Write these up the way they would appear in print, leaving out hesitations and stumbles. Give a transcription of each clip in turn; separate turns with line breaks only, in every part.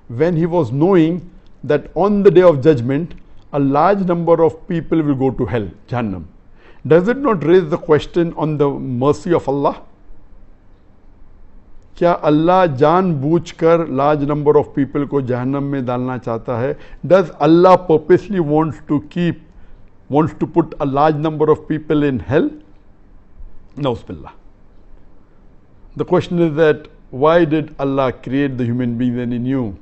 when he was knowing that on the day of judgment, a large number of people will go to hell, Jahannam. Does it not raise the question on the mercy of Allah? क्या अल्लाह जानबूझकर large number of people को जहन्नम में डालना चाहता है? Does Allah purposely wants to put a large number of people in hell? Nauz billah. The question is that why did Allah create the human being when He knew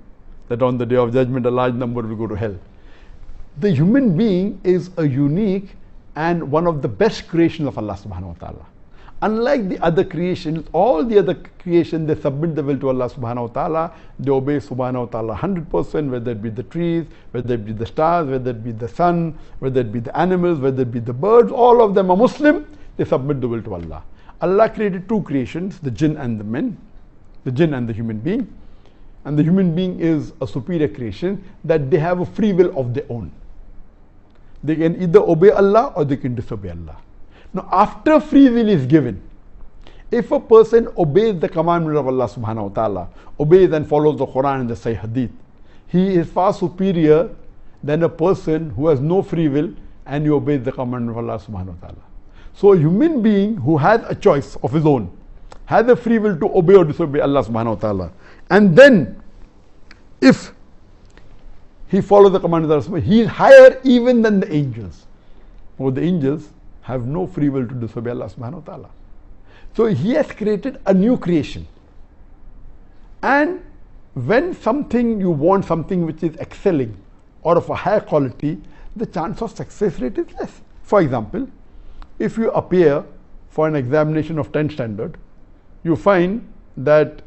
that on the day of judgment a large number will go to hell? The human being is a unique and one of the best creations of Allah subhanahu wa ta'ala. Unlike the other creations, all the other creations, they submit the will to Allah subhanahu wa ta'ala. They obey subhanahu wa ta'ala 100%, whether it be the trees, whether it be the stars, whether it be the sun, whether it be the animals, whether it be the birds. All of them are Muslim. They submit the will to Allah. Allah created two creations, the jinn and the men, the jinn and the human being. And the human being is a superior creation that they have a free will of their own. They can either obey Allah or they can disobey Allah. Now, after free will is given, if a person obeys the commandment of Allah subhanahu wa ta'ala, obeys and follows the Quran and the Sahih Hadith, he is far superior than a person who has no free will and he obeys the commandment of Allah subhanahu wa ta'ala. So a human being who has a choice of his own, has a free will to obey or disobey Allah subhanahu wa ta'ala, and then if he follows the commandment of Allah, he is higher even than the angels. Or the angels have no free will to disobey Allah subhanahu wa ta'ala. So He has created a new creation. And when you want something which is excelling or of a higher quality, the chance of success rate is less. For example, if you appear for an examination of 10th standard, you find that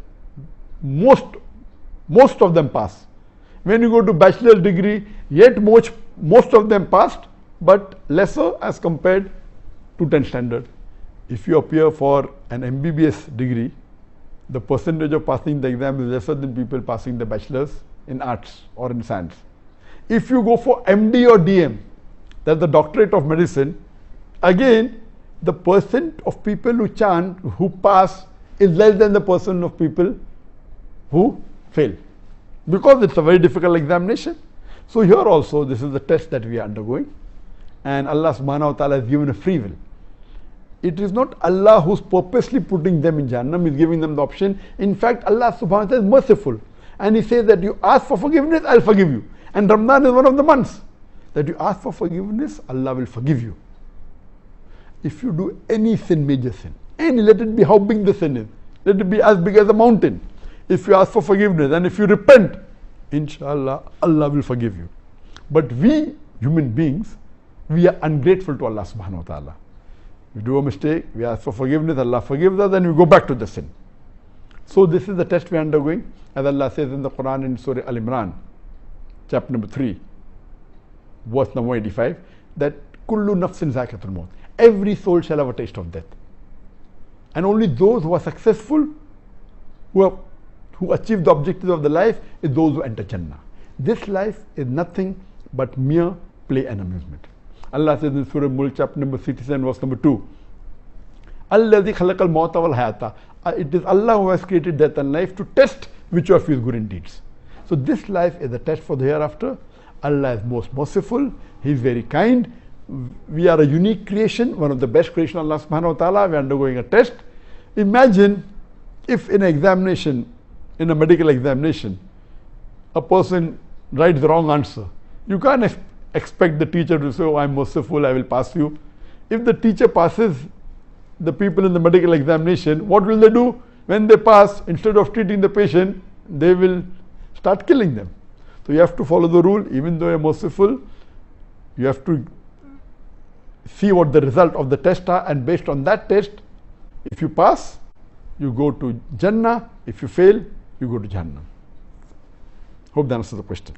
most of them pass. When you go to bachelor's degree, yet most of them passed, but lesser as compared to 10th standard. If you appear for an MBBS degree, the percentage of passing the exam is lesser than people passing the bachelor's in arts or in science. If you go for MD or DM, that's the doctorate of medicine, again the percent of people who pass is less than the percent of people who fail, because it's a very difficult examination. So here also this is the test that we are undergoing, and Allah subhanahu wa ta'ala has given a free will. It is not Allah who's purposely putting them in Jahannam, He's giving them the option. In fact, Allah subhanahu wa ta'ala is merciful, and He says that you ask for forgiveness, I'll forgive you. And Ramadan is one of the months that you ask for forgiveness, Allah will forgive you. If you do any sin, major sin, let it be how big the sin is, let it be as big as a mountain. If you ask for forgiveness and if you repent, inshallah, Allah will forgive you. But we, human beings, we are ungrateful to Allah subhanahu wa ta'ala. We do a mistake, we ask for forgiveness, Allah forgives us, and we go back to the sin. So this is the test we are undergoing, as Allah says in the Quran in Surah Al-Imran, chapter number 3, verse number 85, that kullu nafsin zaqatul maut. Every soul shall have a taste of death. And only those who are successful, who achieve the objectives of the life, is those who enter Jannah. This life is nothing but mere play and amusement. Allah says in Surah Mulk, chapter number 67, verse number 2, Alladhi khalaqal mawta wal hayata. It is Allah who has created death and life to test which of you is good in deeds. So this life is a test for the hereafter. Allah is most merciful, He is very kind. We are a unique creation, one of the best creation of Allah subhanahu wa ta'ala. We are undergoing a test. Imagine if in an examination, in a medical examination, a person writes the wrong answer. You can't expect the teacher to say, oh, I'm merciful, I will pass you. If the teacher passes the people in the medical examination, what will they do? When they pass, instead of treating the patient, they will start killing them. So you have to follow the rule. Even though you're merciful, you have to see what the result of the test are, and based on that test, if you pass, you go to Jannah. If you fail, you go to Jahannam. Hope that answers the question.